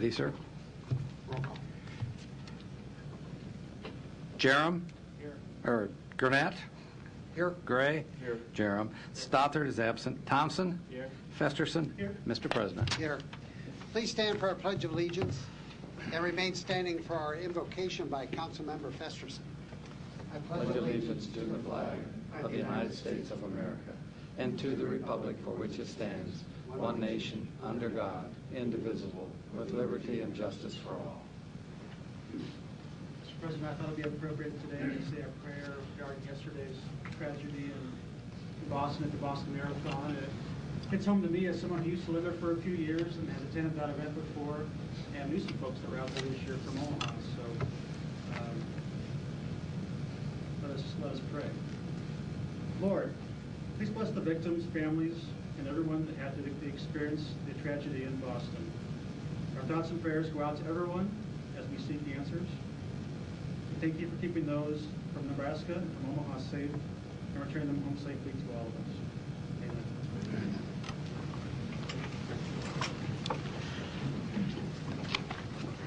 Ready, sir? Roll call. Jerem? Here. Or Gurnett? Here. Gray? Here. Jerem. Stothard is absent. Thompson? Here. Festerson? Here. Mr. President. Here. Please stand for our Pledge of Allegiance and remain standing for our invocation by Councilmember Festerson. I Pledge allegiance to the flag of the United States of America and to the republic for which it stands, one nation, under God, indivisible, with liberty and justice for all. Mr. President, I thought it would be appropriate today to say a prayer regarding yesterday's tragedy in Boston at the Boston Marathon. It hits home to me as someone who used to live there for a few years and has attended that event before, and knew some folks that were out there this year from Omaha. So let us pray. Lord, please bless the victims, families, and everyone that had to experience the tragedy in Boston. Our thoughts and prayers go out to everyone as we seek answers. We thank you for keeping those from Nebraska and from Omaha safe and returning them home safely to all of us. Amen.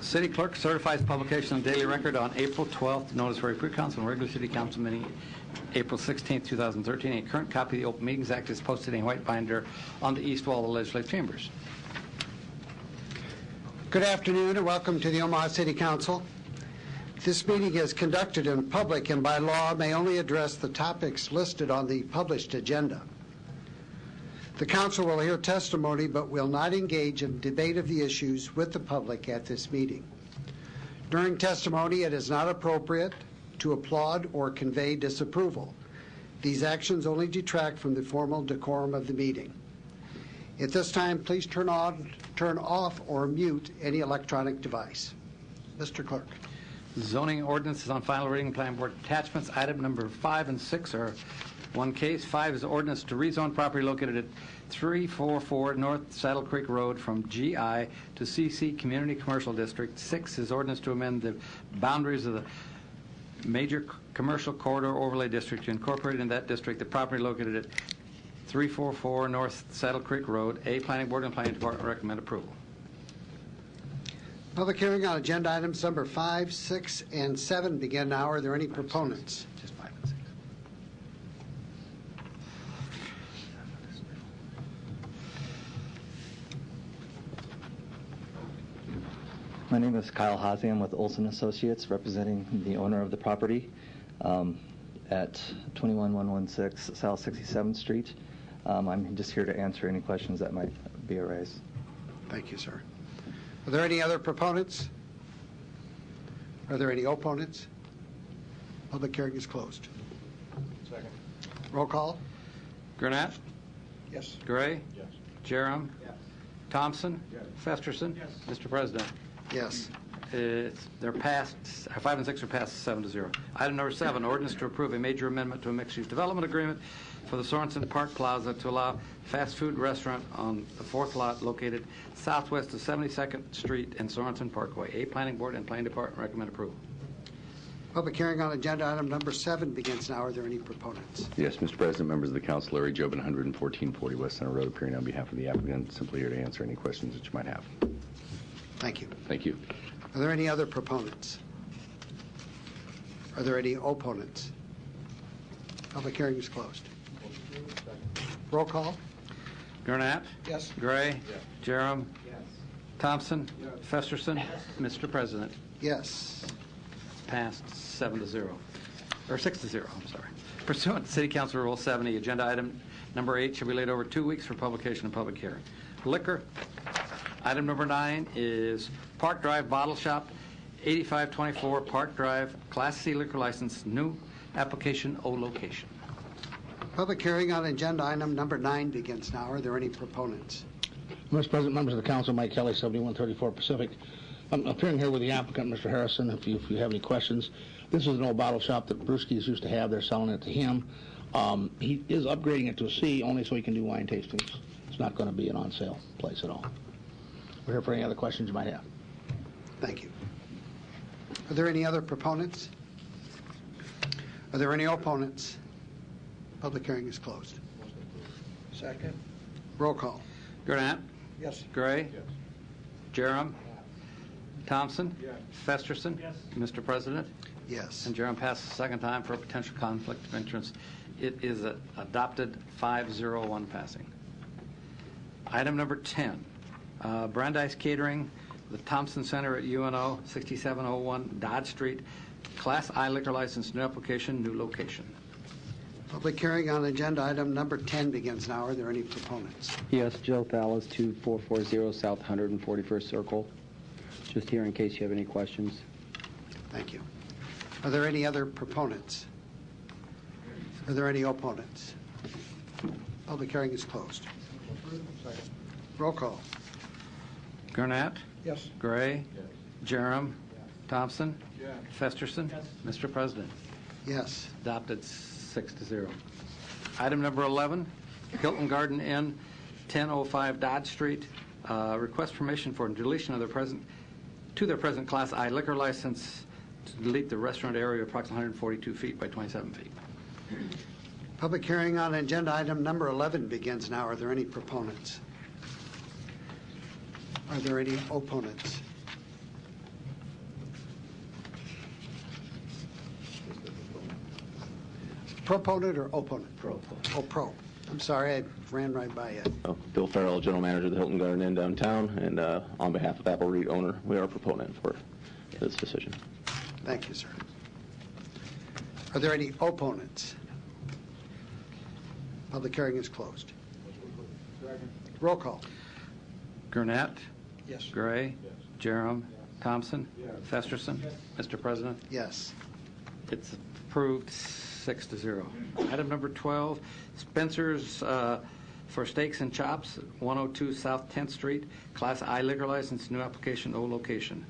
City Clerk certifies publication of Daily Record on April 12th, notice for a pre-council and regular City Council meeting April 16th, 2013. A current copy of the Open Meetings Act is posted in a white binder on the east wall of the legislative chambers. Good afternoon and welcome to the Omaha City Council. This meeting is conducted in public and by law may only address the topics listed on the published agenda. The Council will hear testimony but will not engage in debate of the issues with the public at this meeting. During testimony, it is not appropriate to applaud or convey disapproval. These actions only detract from the formal decorum of the meeting. At this time, please turn off or mute any electronic device. Mr. Clerk. Zoning ordinances on final reading, Planning Board attachments. Item number 5 and 6 are one case. 5 is ordinance to rezone property located at 344 North Saddle Creek Road from GI to CC Community Commercial District. 6 is ordinance to amend the boundaries of the major commercial corridor overlay district to incorporate in that district the property located at 344 North Saddle Creek Road. Planning Board and Planning Department recommend approval. Public hearing on agenda items number 5, 6, and 7 begin now. Are there any proponents? Just 5 and 6. My name is Kyle Hazy. I'm with Olson Associates, representing the owner of the property at 21116 South 67th Street. I'm just here to answer any questions that might be raised. Thank you, sir. Are there any other proponents? Are there any opponents? Public hearing is closed. Second. Roll call. Gurnett? Yes. Gray? Yes. Jerem? Yes. Thompson? Yes. Festerson? Yes. Mr. President. Yes. They're passed. 5 and 6 are passed 7-0. Item number 7, ordinance to approve a major amendment to a mixed-use development agreement for the Sorensen Park Plaza to allow fast food restaurant on the 4th lot located southwest of 72nd Street and Sorensen Parkway. Planning Board and Planning Department recommend approval. Public hearing on agenda item number 7 begins now. Are there any proponents? Yes, Mr. President, members of the council, Larry Jobin, 11440 West Center Road, appearing on behalf of the applicant, simply here to answer any questions that you might have. Thank you. Thank you. Are there any other proponents? Are there any opponents? Public hearing is closed. Roll call. Gurnett? Yes. Gray? Yes. Jerem? Yes. Thompson? Yes. Festerson? Mr. President. Yes. Passed 7-0, or 6-0, I'm sorry. Pursuant to City Council Rule 70, agenda item number 8 shall be laid over 2 weeks for publication and public hearing. Liquor. Item number 9 is Park Drive Bottle Shop, 8524 Park Drive, Class C liquor license, new application O location. Public hearing on agenda item number 9 begins now. Are there any proponents? Mr. President, members of the council, Mike Kelly, 7134 Pacific. I'm appearing here with the applicant, Mr. Harrison, if you have any questions. This is an old bottle shop that Brewski's used to have. They're selling it to him. He is upgrading it to a C only so he can do wine tastings. It's not going to be an on-sale place at all. We're here for any other questions you might have. Thank you. Are there any other proponents? Are there any opponents? Public hearing is closed. Second. Roll call. Gurnett? Yes. Gray? Yes. Jerem? Thompson? Yes. Festerson? Yes. Mr. President? Yes. And Jerem passes the second time for a potential conflict of interest. It is adopted 5-0-1 passing. Item number 10, Brandeis Catering, the Thompson Center at UNO, 6701 Dodge Street, Class I liquor license, new application, new location. Public hearing on agenda item number 10 begins now. Are there any proponents? Yes, Joe Thalas, 2440 South 141st Circle. Just here in case you have any questions. Thank you. Are there any other proponents? Are there any opponents? Public hearing is closed. Second. Roll call. Gurnett? Yes. Gray? Yes. Jerem? Thompson? Yes. Festerson? Yes. Mr. President? Yes. Adopted 6-0. Item number 11, Hilton Garden Inn, 1005 Dodge Street. Request permission for deletion of their present Class I liquor license to delete the restaurant area approximately 142 feet by 27 feet. Public hearing on agenda item number 11 begins now. Are there any proponents? Are there any opponents? Proponent or opponent? Pro. Oh, pro. I'm sorry, I ran right by you. Bill Farrell, General Manager of the Hilton Garden Inn downtown, and on behalf of Apple Reed owner, we are a proponent for this decision. Thank you, sir. Are there any opponents? Public hearing is closed. Second. Roll call. Gurnett? Yes. Gray? Yes. Jerem? Thompson? Yes. Festerson? Yes. Mr. President? Yes. It's approved 6-0. Item number 12, Spencer's for Steaks and Chops, 102 South 10th Street, Class I liquor license, new application, O location.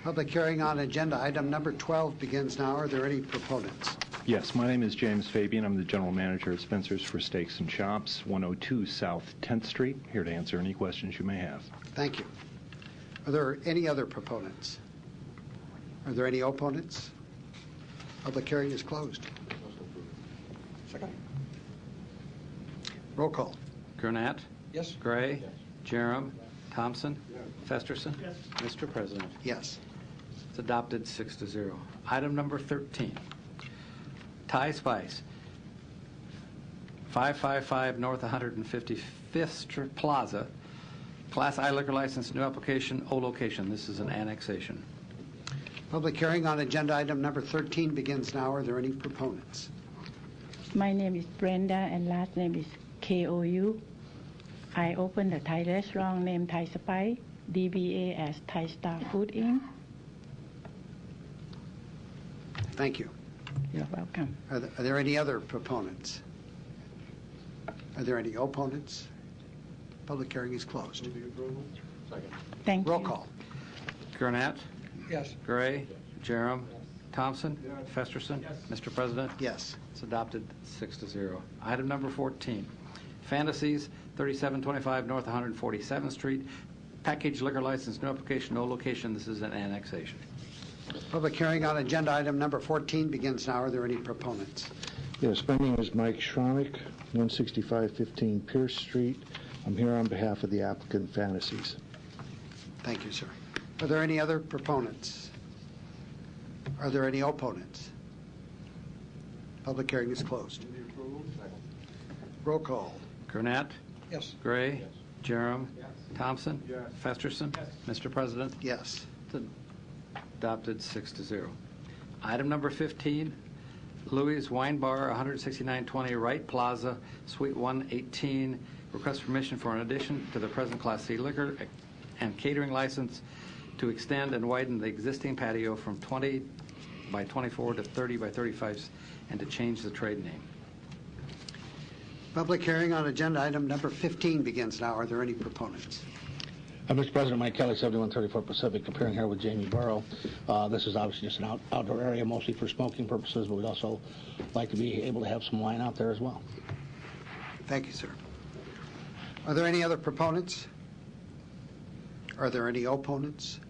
Public hearing on agenda item number 12 begins now. Are there any proponents? Yes, my name is James Fabian. I'm the General Manager of Spencer's for Steaks and Chops, 102 South 10th Street. Here to answer any questions you may have. Thank you. Are there any other proponents? Are there any opponents? Public hearing is closed. Second. Roll call. Gurnett? Yes. Gray? Yes. Jerem? Thompson? Yes. Festerson? Yes. Mr. President? Yes. It's adopted 6-0. Item number 13, Thai Spice, 555 North 155th Street Plaza, Class I liquor license, new application, O location. This is an annexation. Public hearing on agenda item number 13 begins now. Are there any proponents? My name is Brenda and last name is K-O-U. I opened a Thai restaurant named Thai Spice, DBA as Thai Star Food Inc. Thank you. You're welcome. Are there any other proponents? Are there any opponents? Public hearing is closed. Move the approval. Second. Thank Roll you. call. Gurnett? Yes. Gray? Jerem? Thompson? Yes. Festerson? Yes. Mr. President? Yes. It's adopted 6-0. Item number 14, Fantasies, 3725 North 147th Street, package liquor license, new application, no location. This is an annexation. Public hearing on agenda item number 14 begins now. Are there any proponents? Yes, my name is Mike Schronik, 16515 Pierce Street. I'm here on behalf of the applicant Fantasies. Thank you, sir. Are there any other proponents? Are there any opponents? Public hearing is closed. Move the approval. Second. Roll call. Gurnett? Yes. Gray? Yes. Jerem? Yes. Thompson? Yes. Festerson? Yes. Mr. President? Yes. It's adopted 6-0. Item number 15, Louis Wine Bar, 16920 Wright Plaza, Suite 118. Request permission for an addition to the present Class C liquor and catering license to extend and widen the existing patio from 20 by 24 to 30 by 35 and to change the trade name. Public hearing on agenda item number 15 begins now. Are there any proponents? Mr. President, Mike Kelly, 7134 Pacific, appearing here with Jamie Burrow. This is obviously just an outdoor area, mostly for smoking purposes, but we'd also like to be able to have some wine out there as well. Thank you, sir. Are there any other proponents? Are there any opponents?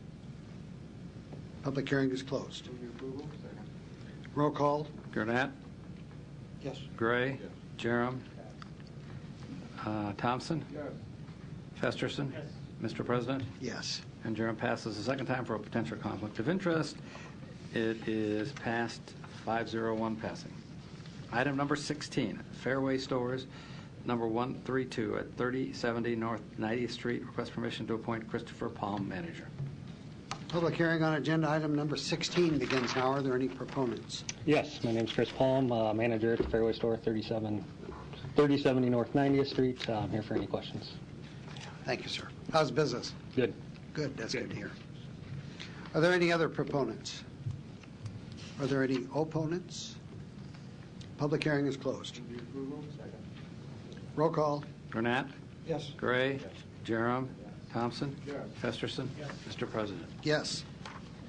Public hearing is closed. Move the approval. Second. Roll call. Gurnett? Yes. Gray? Yes. Jerem? Thompson? Yes. Festerson? Yes. Mr. President? Yes. And Jerem passes the second time for a potential conflict of interest. It is passed 501 passing. Item number 16, Fairway Stores, number 132 at 3070 North 90th Street. Request permission to appoint Christopher Palm manager. Public hearing on agenda item number 16 begins now. Are there any proponents? Yes, my name's Chris Palm, manager at the Fairway Store, 3070 North 90th Street. I'm here for any questions. Thank you, sir. How's business? Good. Good. That's good to hear. Are there any other proponents? Are there any opponents? Public hearing is closed. Roll call. Gurnett? Yes. Gray? Jerem? Thompson? Yes. Festerson? Yes. Mr. President. Yes.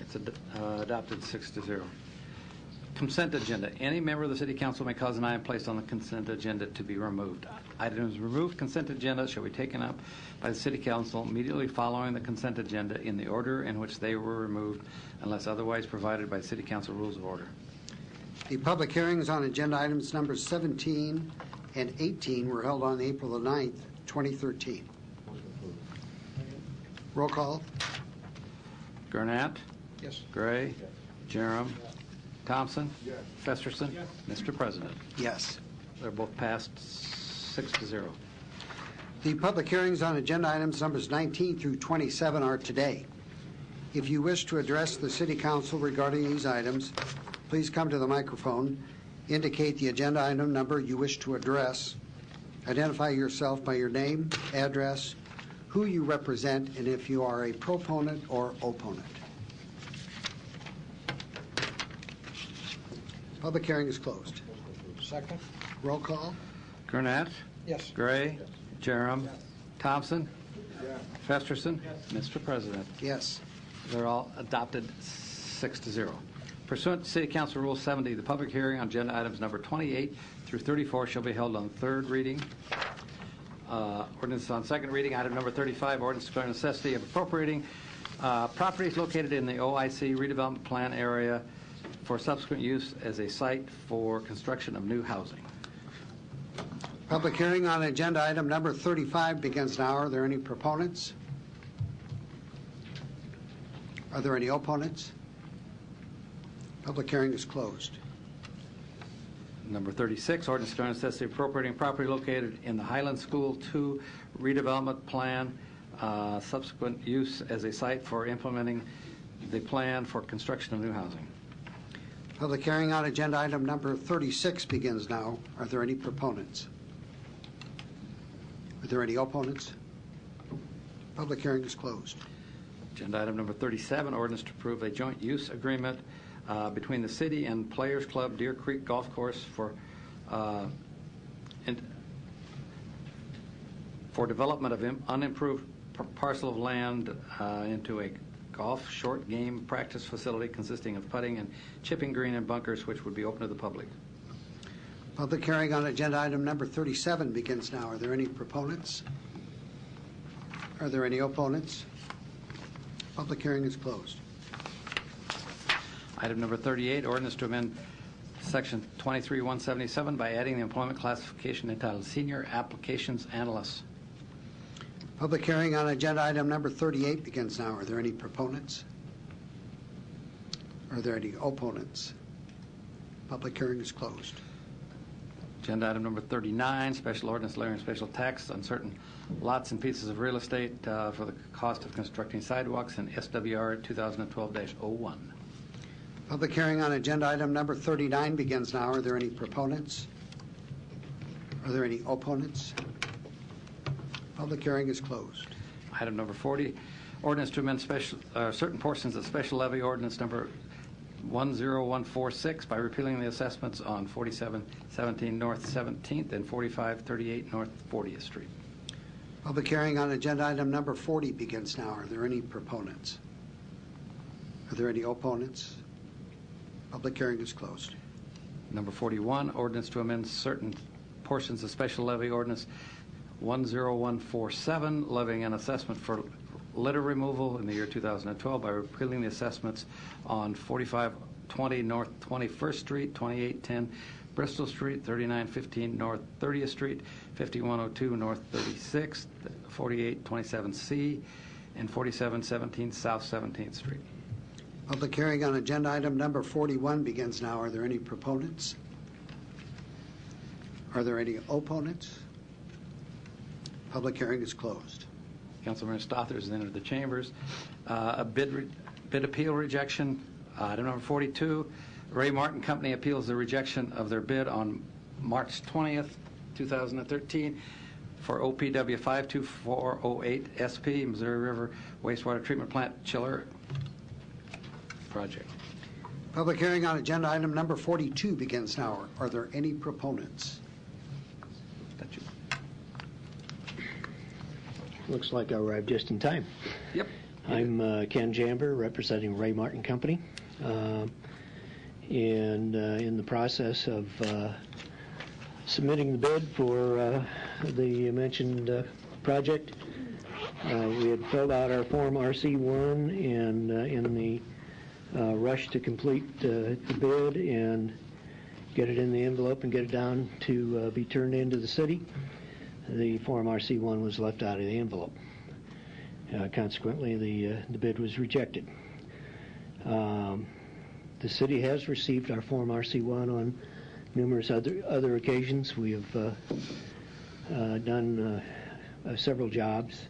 It's adopted 6-0. Consent agenda. Any member of the City Council may cause an item placed on the consent agenda to be removed. Items removed consent agenda shall be taken up by the City Council immediately following the consent agenda in the order in which they were removed unless otherwise provided by City Council Rules of Order. The public hearings on agenda items numbers 17 and 18 were held on April the 9th, 2013. Roll call. Gurnett? Yes. Gray? Jerem? Thompson? Yes. Festerson? Yes. Mr. President. Yes. They're both passed 6-0. The public hearings on agenda items numbers 19 through 27 are today. If you wish to address the City Council regarding these items, please come to the microphone, indicate the agenda item number you wish to address, identify yourself by your name, address, who you represent, and if you are a proponent or opponent. Public hearing is closed. Second? Roll call. Gurnett? Yes. Gray? Jerem? Thompson? Yes. Festerson? Mr. President. Yes. They're all adopted 6-0. Pursuant to City Council Rule 70, the public hearing on agenda items number 28 through 34 shall be held on third reading. Ordinance on second reading. Item number 35, ordinance declaring necessity of appropriating properties located in the OIC redevelopment plan area for subsequent use as a site for construction of new housing. Public hearing on agenda item number 35 begins now. Are there any proponents? Are there any opponents? Public hearing is closed. Number 36, ordinance declaring necessity of appropriating property located in the Highland School 2 redevelopment plan, subsequent use as a site for implementing the plan for construction of new housing. Public hearing on agenda item number 36 begins now. Are there any proponents? Are there any opponents? Public hearing is closed. Agenda item number 37, ordinance to approve a joint use agreement between the city and Players Club Deer Creek Golf Course for development of unimproved parcel of land into a golf short game practice facility consisting of putting and chipping green and bunkers, which would be open to the public. Public hearing on agenda item number 37 begins now. Are there any proponents? Are there any opponents? Public hearing is closed. Item number 38, ordinance to amend section 23-177 by adding the employment classification entitled Senior Applications Analyst. Public hearing on agenda item number 38 begins now. Are there any proponents? Are there any opponents? Public hearing is closed. Agenda item number 39, special ordinance levying special tax on certain lots and pieces of real estate for the cost of constructing sidewalks in SWR 2012-01. Public hearing on agenda item number 39 begins now. Are there any proponents? Are there any opponents? Public hearing is closed. Item number 40, ordinance to amend certain portions of special levy ordinance number 10146 by repealing the assessments on 4717 North 17th and 4538 North 40th Street. Public hearing on agenda item number 40 begins now. Are there any proponents? Are there any opponents? Public hearing is closed. Number 41, ordinance to amend certain portions of special levy ordinance 10147, levying an assessment for litter removal in the year 2012 by repealing the assessments on 4520 North 21st Street, 2810 Bristol Street, 3915 North 30th Street, 5102 North 36th, 4827C, and 4717 South 17th Street. Public hearing on agenda item number 41 begins now. Are there any proponents? Are there any opponents? Public hearing is closed. Councilmember Stothard has entered the chambers. A bid appeal rejection. Item number 42, Ray Martin Company appeals the rejection of their bid on March 20th, 2013 for OPW 52408 SP, Missouri River Wastewater Treatment Plant Chiller Project. Public hearing on agenda item number 42 begins now. Are there any proponents? That's you. Looks like I arrived just in time. Yep. I'm Ken Jamber, representing Ray Martin Company. And in the process of submitting the bid for the mentioned project, we had filled out our Form RC1, and in the rush to complete the bid and get it in the envelope and get it down to be turned into the city, the Form RC1 was left out of the envelope. Consequently, the bid was rejected. The city has received our Form RC1 on numerous other occasions. We have done several jobs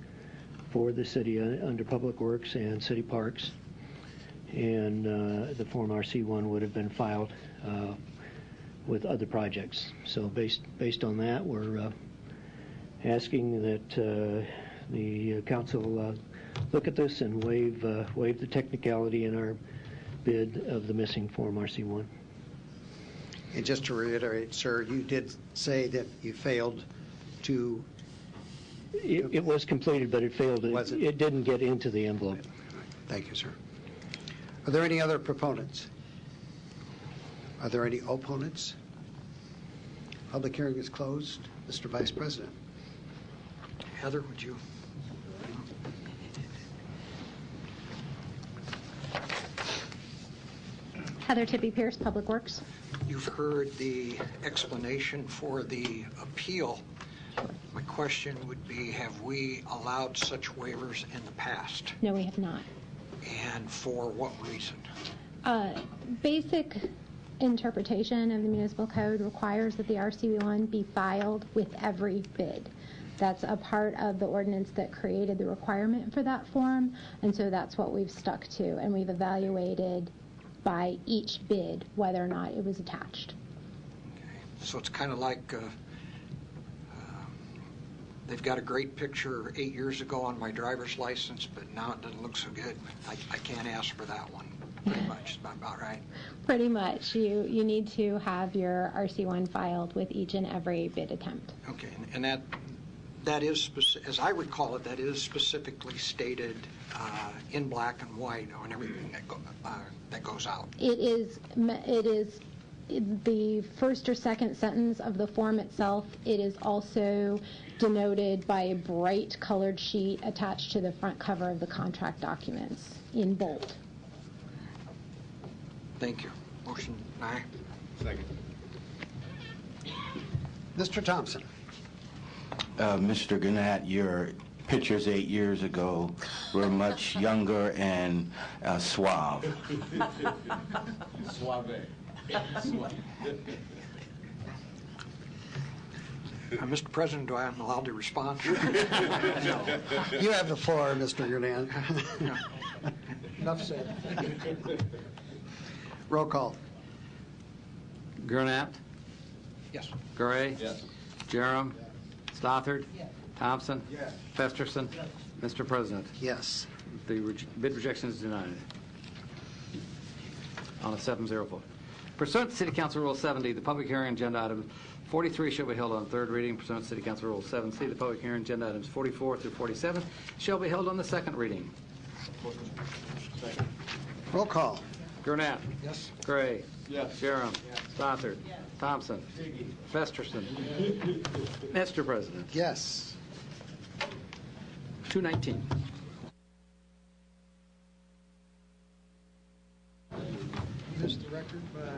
for the city under Public Works and City Parks, and the Form RC1 would have been filed with other projects. So based on that, we're asking that the council look at this and waive the technicality in our bid of the missing Form RC1. And just to reiterate, sir, you did say that you failed to... It was completed, but it failed. It didn't get into the envelope. Thank you, sir. Are there any other proponents? Are there any opponents? Public hearing is closed. Mr. Vice President. Heather, would you? Heather Tippy Pierce, Public Works. You've heard the explanation for the appeal. My question would be, have we allowed such waivers in the past? No, we have not. And for what reason? Basic interpretation of the municipal code requires that the RC1 be filed with every bid. That's a part of the ordinance that created the requirement for that form, and so that's what we've stuck to, and we've evaluated by each bid whether or not it was attached. Okay. So it's kind of like they've got a great picture 8 years ago on my driver's license, but now it doesn't look so good. I can't ask for that one. Pretty much, about right. Pretty much. You need to have your RC1 filed with each and every bid attempt. Okay, and that is, as I recall it, that is specifically stated in black and white on everything that goes out. It is the first or second sentence of the form itself. It is also denoted by a bright colored sheet attached to the front cover of the contract documents in bold. Thank you. Motion aye. Second. Mr. Thompson. Mr. Gannett, your pictures 8 years ago were much younger and suave. Suave. Mr. President, do I am allowed to respond? No. You have the floor, Mr. Gurnett. Enough said. Roll call. Gurnett? Yes. Gray? Yes. Jerem? Stothard? Yes. Thompson? Yes. Festerson? Yes. Mr. President? Yes. The bid rejection is denied on a 7-0 vote. Pursuant to City Council Rule 70, the public hearing agenda item 43 shall be held on third reading. Pursuant to City Council Rule 7C, the public hearing agenda items 44 through 47 shall be held on the second reading. Roll call. Gurnett? Yes. Gray? Yes. Jerem? Stothard? Thompson? Festerson? Mr. President? Yes. 219. Missed the record by